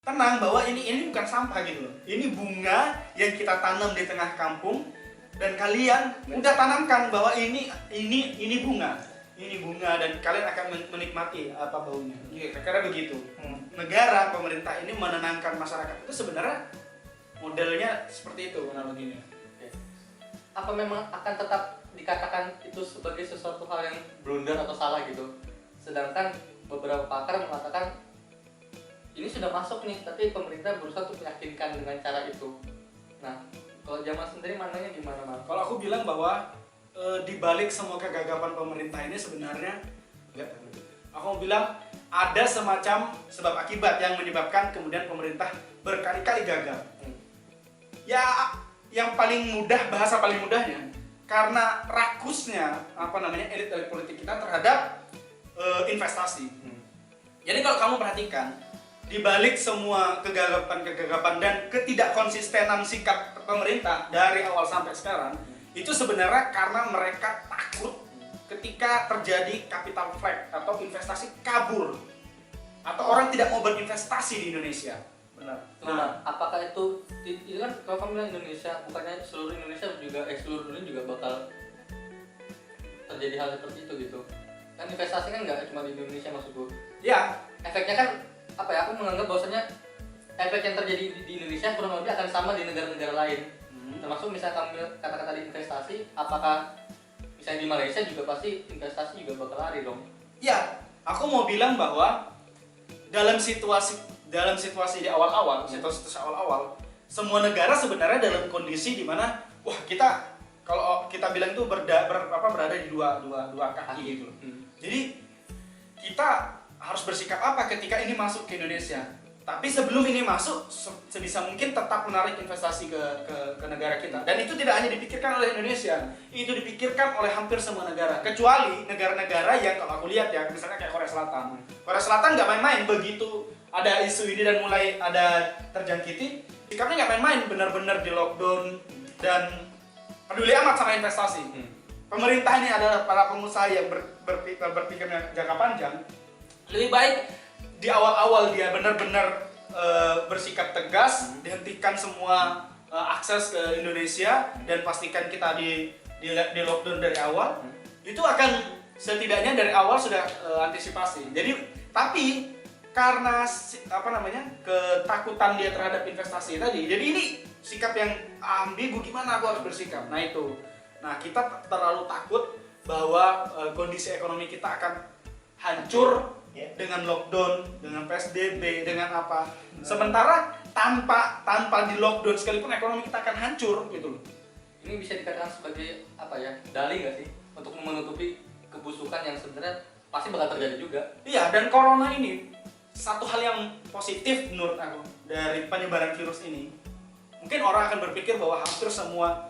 tenang bahwa ini bukan sampah gitu loh. Ini bunga yang kita tanam di tengah kampung dan kalian udah tanamkan bahwa ini bunga. Ini bunga dan kalian akan menikmati apa baunya. Kira-kira begitu. Negara, pemerintah ini menenangkan masyarakat. Itu sebenarnya modelnya seperti itu analoginya. Apa memang akan tetap dikatakan itu sebagai sesuatu hal yang blunder atau salah gitu? Sedangkan beberapa pakar mengatakan ini sudah masuk nih, tapi pemerintah berusaha untuk meyakinkan dengan cara itu. Nah, kalau Jamal sendiri mananya gimana, Mas? Kalau aku bilang bahwa di balik semua kegagapan pemerintah ini sebenarnya aku mau bilang ada semacam sebab akibat yang menyebabkan kemudian pemerintah berkali-kali gagal. Ya, yang paling mudah, bahasa paling mudahnya karena rakusnya elit-elit politik kita terhadap investasi. Jadi kalau kamu perhatikan di balik semua kegagapan dan ketidakkonsistenan sikap pemerintah dari awal sampai sekarang itu sebenarnya karena mereka takut ketika terjadi capital flight atau investasi kabur atau orang tidak mau berinvestasi di Indonesia. Benar. Nah, apakah itu kan kalau kamu bilang Indonesia, bukannya seluruh Indonesia juga seluruh dunia juga bakal terjadi hal seperti itu gitu? Kan investasi kan nggak cuma di Indonesia maksudku. Ya, Efeknya kan apa ya? Aku menganggap bahwasanya efek yang terjadi di Indonesia kurang lebih akan sama di negara-negara lain. Termasuk misalnya kamu kata-kata tadi investasi, apakah misalnya di Malaysia juga pasti investasi juga bakal lari dong? ya, aku mau bilang bahwa dalam situasi di awal-awal, situasi awal-awal, semua negara sebenarnya dalam kondisi di mana wah kita kalau kita bilang itu berada di dua kaki gitu loh. Jadi kita harus bersikap apa ketika ini masuk ke Indonesia? Tapi sebelum ini masuk, sebisa mungkin tetap menarik investasi ke negara kita. Dan itu tidak hanya dipikirkan oleh Indonesia, itu dipikirkan oleh hampir semua negara. Kecuali negara-negara yang kalau aku lihat ya, misalnya kayak Korea Selatan. Korea Selatan nggak main-main begitu ada isu ini dan mulai ada terjangkiti. Sikapnya nggak main-main, benar-benar di lockdown dan peduli amat sama investasi. Pemerintah ini adalah para pengusaha yang berpikir jangka panjang. Lebih baik di awal-awal dia benar-benar bersikap tegas, dihentikan semua akses ke Indonesia dan pastikan kita di lockdown dari awal. Itu akan setidaknya dari awal sudah antisipasi. Jadi tapi karena ketakutan dia terhadap investasi tadi, jadi ini sikap yang ambigu, gimana aku harus bersikap. Nah itu. Nah, kita terlalu takut bahwa kondisi ekonomi kita akan hancur dengan lockdown, dengan PSBB, dengan apa. Sementara tanpa di lockdown sekalipun ekonomi kita akan hancur gitu loh. Ini bisa dikatakan sebagai apa ya? Dalih nggak sih untuk menutupi kebusukan yang sebenarnya pasti bakal terjadi juga. Iya, dan corona ini satu hal yang positif menurut aku dari penyebaran virus ini. Mungkin orang akan berpikir bahwa hampir semua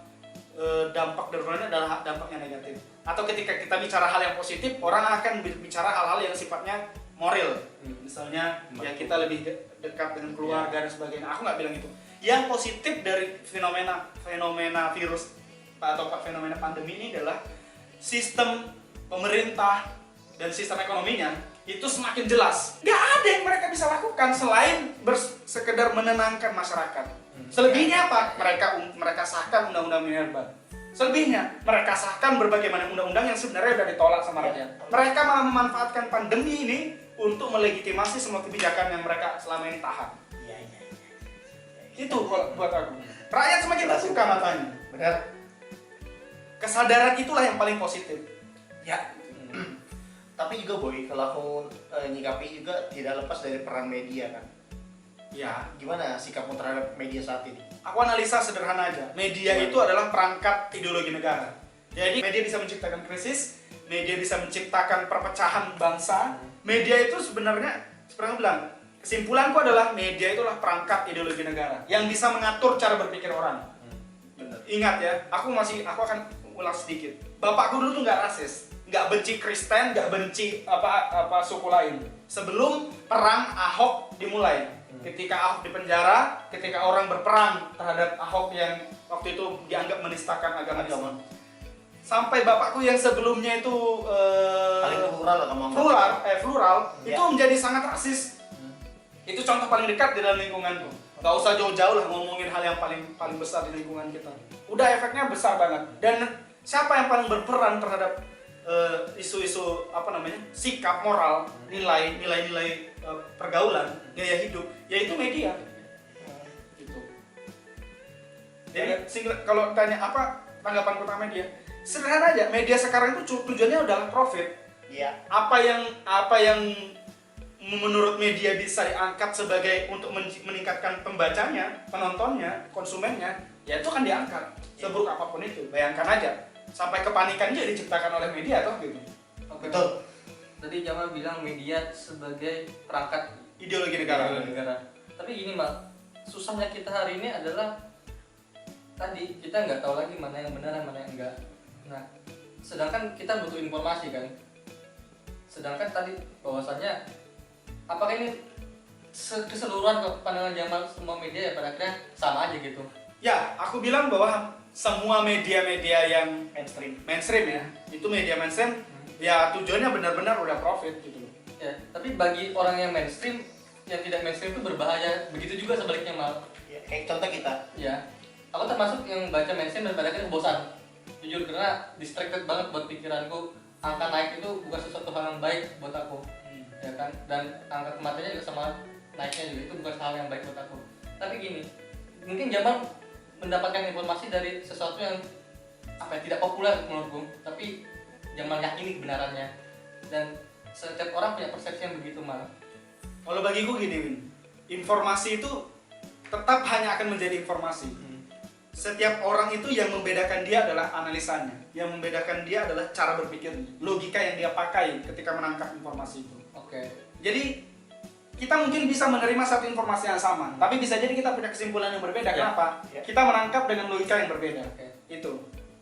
dampak dari corona adalah dampak yang negatif. Atau ketika kita bicara hal yang positif, orang akan bicara hal-hal yang sifatnya moral. Misalnya ya kita lebih dekat dengan keluarga dan sebagainya. Aku nggak bilang itu. Yang positif dari fenomena virus atau fenomena pandemi ini adalah sistem pemerintah dan sistem ekonominya itu semakin jelas. Nggak ada yang mereka bisa lakukan selain sekedar menenangkan masyarakat. Selebihnya apa? Mereka sahkan undang-undang minerba. Selebihnya mereka sahkan berbagai macam undang-undang yang sebenarnya sudah ditolak sama rakyat. Mereka malah memanfaatkan pandemi ini untuk melegitimasi semua kebijakan yang mereka selama ini tahan. Itu kalau buat aku. Rakyat semakin terbuka matanya. Benar. Kesadaran itulah yang paling positif. Ya. Tapi juga Boy, kalau aku nyikapi juga tidak lepas dari peran media kan. Ya, Gimana sikapmu terhadap media saat ini? aku analisa sederhana aja. Media itu adalah perangkat ideologi negara. Jadi media bisa menciptakan krisis, media bisa menciptakan perpecahan bangsa. Media itu sebenarnya seperti yang aku bilang, kesimpulanku adalah media itulah perangkat ideologi negara yang bisa mengatur cara berpikir orang. Benar. Ingat ya, aku akan ulas sedikit. Bapakku dulu tuh nggak rasis, nggak benci Kristen, nggak benci apa suku lain. Sebelum perang Ahok dimulai. Ketika Ahok di penjara, ketika orang berperang terhadap Ahok yang waktu itu dianggap menistakan agama Islam. Sampai bapakku yang sebelumnya itu Paling plural lah kamu. plural itu menjadi sangat rasis. Itu contoh paling dekat di dalam lingkunganku. Gak usah jauh-jauh lah ngomongin hal yang paling besar di lingkungan kita. Udah efeknya besar banget. Dan siapa yang paling berperan terhadap isu-isu sikap moral, nilai-nilai pergaulan, gaya hidup, yaitu media. Gitu. Jadi kalau tanya apa tanggapan tentang media, sederhana aja. Media sekarang itu tujuannya adalah profit. Iya. Apa yang menurut media bisa diangkat sebagai untuk meningkatkan pembacanya, penontonnya, konsumennya, ya itu akan diangkat. Seburuk apapun itu, bayangkan aja. Sampai kepanikan juga diciptakan oleh media toh gitu. Betul. Tadi Jamal bilang media sebagai perangkat Ideologi negara. Tapi gini Mal, susahnya kita hari ini adalah tadi kita nggak tahu lagi mana yang benar dan mana yang enggak. Nah, sedangkan kita butuh informasi kan. Sedangkan tadi bahwasannya apakah ini keseluruhan pandangan Jamal semua media ya pada akhirnya sama aja gitu? Ya, aku bilang bahwa semua media-media yang mainstream ya, itu media mainstream ya tujuannya benar-benar udah profit gitu loh. Ya, tapi bagi orang yang mainstream, yang tidak mainstream itu berbahaya. Begitu juga sebaliknya Mal. Ya, kayak contoh kita. Ya, aku termasuk yang baca mainstream dan pada akhirnya bosan. Jujur karena distracted banget buat pikiranku. Angka naik itu bukan sesuatu hal yang baik buat aku, ya kan? Dan angka kematiannya juga sama naiknya juga itu bukan hal yang baik buat aku. Tapi gini, mungkin Jamal mendapatkan informasi dari sesuatu yang tidak populer menurutku, tapi Jamal yakini kebenarannya. Dan setiap orang punya persepsi yang begitu Mal. Kalau bagiku gini Win, informasi itu tetap hanya akan menjadi informasi. Setiap orang itu yang membedakan dia adalah analisanya, yang membedakan dia adalah cara berpikirnya, logika yang dia pakai ketika menangkap informasi itu. Oke. Jadi kita mungkin bisa menerima satu informasi yang sama, tapi bisa jadi kita punya kesimpulan yang berbeda. Ya. Kenapa? Ya. Kita menangkap dengan logika yang berbeda. Oke. Itu.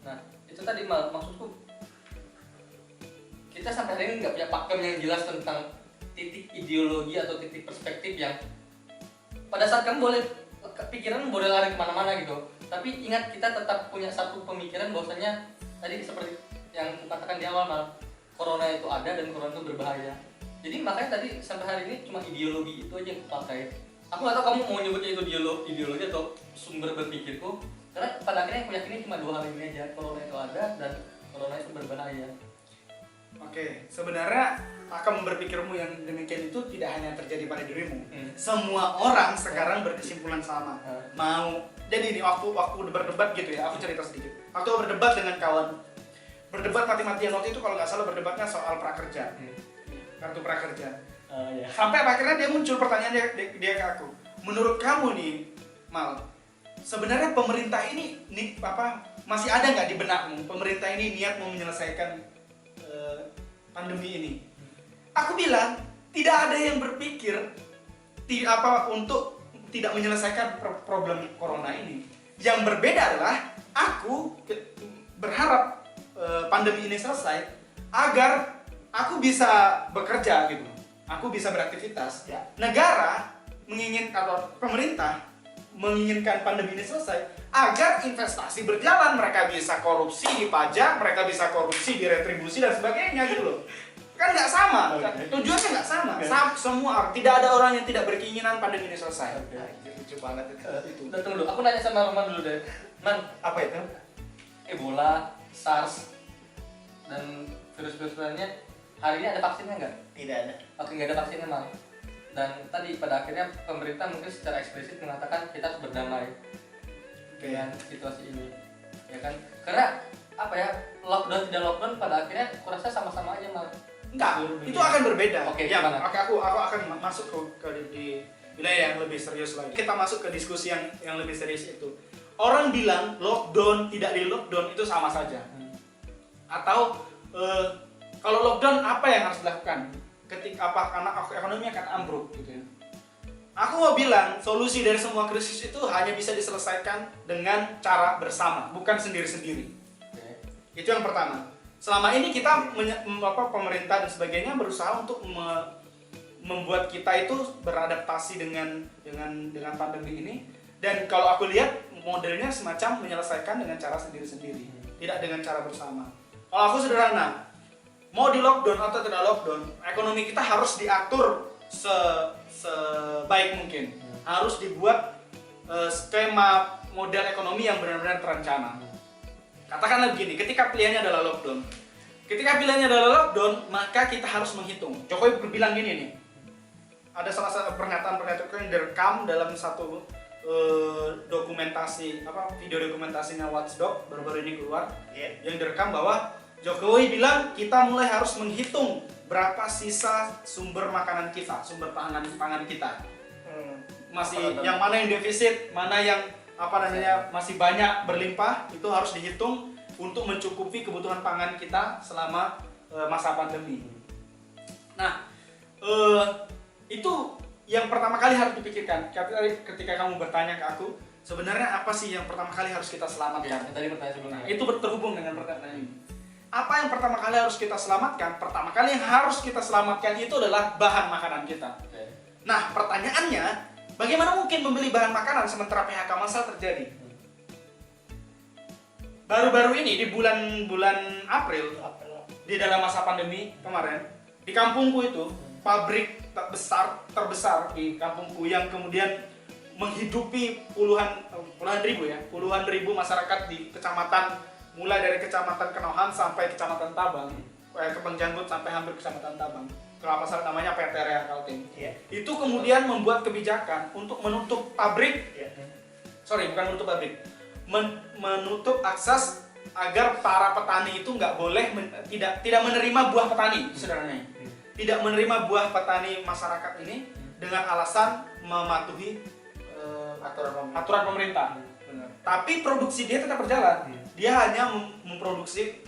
Nah, itu tadi Mal, maksudku kita sampai hari ini nggak punya pakem yang jelas tentang titik ideologi atau titik perspektif yang pada saat kamu boleh pikiran boleh lari kemana-mana gitu. Tapi ingat kita tetap punya satu pemikiran bahwasanya tadi seperti yang katakan di awal Mal, corona itu ada dan corona itu berbahaya. Jadi makanya tadi sampai hari ini cuma ideologi itu aja yang kupakai. Aku nggak tahu kamu mau nyebutnya itu ideologi atau sumber berpikirku, karena pada akhirnya aku yakini cuma dua hal ini aja, corona itu ada dan corona itu berbahaya. Oke, sebenarnya akan berpikirmu yang demikian itu tidak hanya terjadi pada dirimu. Semua orang sekarang berkesimpulan sama. Mau. Jadi ini waktu berdebat gitu ya, aku cerita sedikit. Waktu berdebat dengan kawan, berdebat mati-matian waktu itu kalau nggak salah berdebatnya soal prakerja, kartu prakerja. Ya. Sampai akhirnya dia muncul pertanyaan dia ke aku. Menurut kamu nih, Mal, sebenarnya pemerintah ini masih ada nggak di benakmu? Pemerintah ini niat mau menyelesaikan pandemi ini? Aku bilang tidak ada yang berpikir untuk tidak menyelesaikan problem corona ini. Yang berbeda adalah aku berharap pandemi ini selesai agar aku bisa bekerja gitu. Aku bisa beraktivitas. Ya. Negara menginginkan atau pemerintah menginginkan pandemi ini selesai agar investasi berjalan, mereka bisa korupsi di pajak, mereka bisa korupsi di retribusi dan sebagainya gitu loh. Kan nggak sama, tujuannya nggak sama. Semua tidak ada orang yang tidak berkeinginan pandemi ini selesai. Lucu banget itu. Udah tunggu dulu, aku nanya sama Roman dulu deh. Man, Apa itu? Ebola, SARS, dan virus-virus lainnya hari ini ada vaksinnya nggak? Tidak ada. Oke, nggak ada vaksinnya Mal. Dan tadi pada akhirnya pemerintah mungkin secara eksplisit mengatakan kita harus berdamai dengan situasi ini, ya kan? Karena lockdown tidak lockdown pada akhirnya kurasa sama-sama aja Mal. Enggak, itu akan berbeda. Oke, ya, gimana? aku akan masuk di wilayah yang lebih serius lagi. Kita masuk ke diskusi yang lebih serius itu. Orang bilang lockdown tidak di lockdown itu sama saja. Atau kalau lockdown apa yang harus dilakukan? Karena ekonomi akan ambruk gitu ya. Aku mau bilang solusi dari semua krisis itu hanya bisa diselesaikan dengan cara bersama, bukan sendiri-sendiri. Itu yang pertama. Selama ini kita pemerintah dan sebagainya berusaha untuk membuat kita itu beradaptasi dengan pandemi ini, dan kalau aku lihat modelnya semacam menyelesaikan dengan cara sendiri-sendiri, tidak dengan cara bersama. Kalau aku sederhana, mau di lockdown atau tidak lockdown, ekonomi kita harus diatur sebaik mungkin. Harus dibuat skema model ekonomi yang benar-benar terencana. Katakanlah begini, ketika pilihannya adalah lockdown. Maka kita harus menghitung. Jokowi berbilang gini nih. Ada salah satu pernyataan yang direkam dalam satu dokumentasi video dokumentasinya Watchdog baru-baru ini keluar, yang direkam bahwa Jokowi bilang kita mulai harus menghitung berapa sisa sumber makanan kita, sumber pangan kita. Masih yang mana yang defisit, mana yang masih banyak berlimpah, itu harus dihitung untuk mencukupi kebutuhan pangan kita selama masa pandemi. Nah, itu yang pertama kali harus dipikirkan. Ketika kamu bertanya ke aku, sebenarnya apa sih yang pertama kali harus kita selamatkan? Ya, tadi pertanyaan sebelumnya. Itu terhubung dengan pertanyaan ini. Apa yang pertama kali harus kita selamatkan? Pertama kali yang harus kita selamatkan itu adalah bahan makanan kita. Nah, pertanyaannya, bagaimana mungkin membeli bahan makanan sementara PHK massal terjadi? Baru-baru ini di bulan April, di dalam masa pandemi kemarin, di kampungku itu pabrik terbesar di kampungku yang kemudian menghidupi puluhan ribu masyarakat di kecamatan, mulai dari kecamatan Kenohan sampai kecamatan Tabang, Kebang Janggut sampai hampir kecamatan Tabang, kelapa sawit namanya PT Area Kaltim. Itu kemudian membuat kebijakan untuk menutup menutup akses agar para petani itu nggak boleh tidak menerima buah petani, sederhananya. Tidak menerima buah petani masyarakat ini dengan alasan mematuhi aturan pemerintah. Benar. Tapi produksi dia tetap berjalan. Dia hanya memproduksi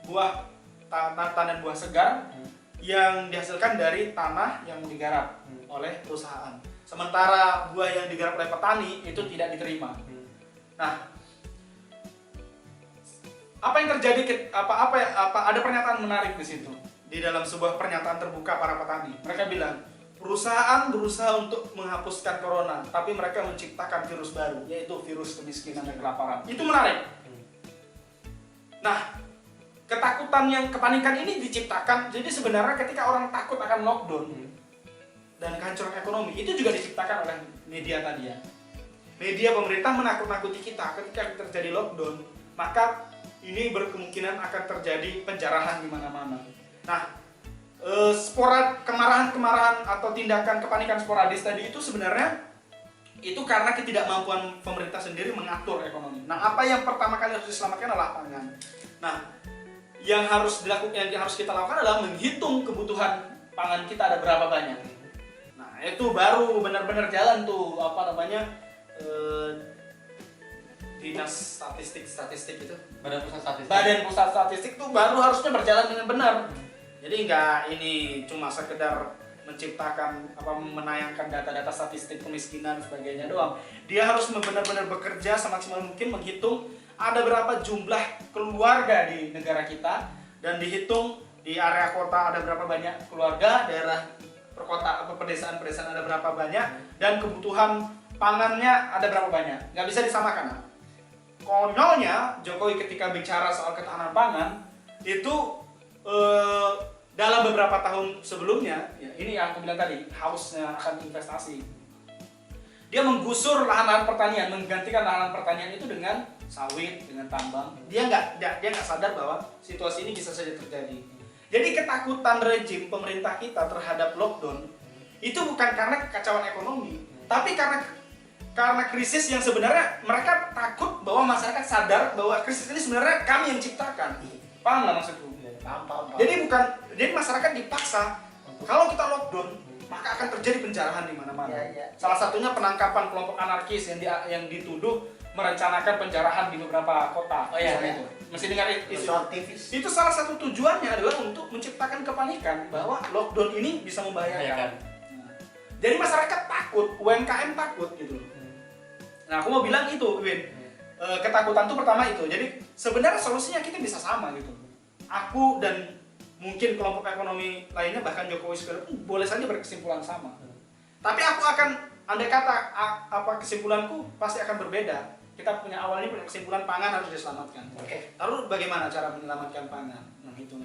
buah tandan buah segar yang dihasilkan dari tanah yang digarap oleh perusahaan. Sementara buah yang digarap oleh petani itu tidak diterima. Nah, apa yang terjadi? Ada pernyataan menarik di situ. Di dalam sebuah pernyataan terbuka para petani, mereka bilang perusahaan berusaha untuk menghapuskan corona, tapi mereka menciptakan virus baru, yaitu virus kemiskinan dan kelaparan. Itu menarik. Nah, kepanikan ini diciptakan. Jadi sebenarnya ketika orang takut akan lockdown dan kehancuran ekonomi, itu juga diciptakan oleh media tadi ya. Media pemerintah menakut-nakuti kita ketika terjadi lockdown, maka ini berkemungkinan akan terjadi penjarahan di mana-mana. Nah, kemarahan atau tindakan kepanikan sporadis tadi itu sebenarnya itu karena ketidakmampuan pemerintah sendiri mengatur ekonomi. Nah, apa yang pertama kali harus diselamatkan adalah pangan. Nah, yang harus kita lakukan adalah menghitung kebutuhan pangan kita ada berapa banyak. Nah, itu baru benar-benar jalan tuh dinas statistik itu. Badan Pusat Statistik itu baru harusnya berjalan dengan benar. Jadi nggak ini cuma sekedar menciptakan menayangkan data-data statistik kemiskinan dan sebagainya doang. Dia harus benar-benar bekerja semaksimal mungkin menghitung ada berapa jumlah keluarga di negara kita dan dihitung di area kota ada berapa banyak keluarga, daerah pedesaan ada berapa banyak, dan kebutuhan pangannya ada berapa banyak. Nggak bisa disamakan. Konyolnya Jokowi ketika bicara soal ketahanan pangan itu dalam beberapa tahun sebelumnya, ya, ini yang aku bilang tadi, hausnya akan investasi. Dia menggusur lahan-lahan pertanian, menggantikan lahan pertanian itu dengan sawit, dengan tambang. Dia nggak sadar bahwa situasi ini bisa saja terjadi. Jadi ketakutan rejim pemerintah kita terhadap lockdown itu bukan karena kekacauan ekonomi, tapi karena krisis yang sebenarnya mereka takut bahwa masyarakat sadar bahwa krisis ini sebenarnya kami yang ciptakan. Paham nggak maksudku? Paham. Jadi masyarakat dipaksa kalau kita lockdown maka akan terjadi penjarahan di mana-mana. Salah satunya penangkapan kelompok anarkis yang dituduh merencanakan penjarahan di beberapa kota. Itu. Mesti dengar itu. Itu salah satu tujuannya adalah untuk menciptakan kepanikan bahwa lockdown ini bisa membahayakan. Jadi masyarakat takut, UMKM takut gitu. Nah, aku mau bilang itu, Win. Ketakutan itu pertama itu. Jadi sebenarnya solusinya kita bisa sama gitu. Aku dan mungkin kelompok ekonomi lainnya, bahkan Jokowi segala pun boleh saja berkesimpulan sama. Tapi aku akan, andai kata kesimpulanku pasti akan berbeda. Kita punya kesimpulan pangan harus diselamatkan. Lalu bagaimana cara menyelamatkan pangan? Nah, itu.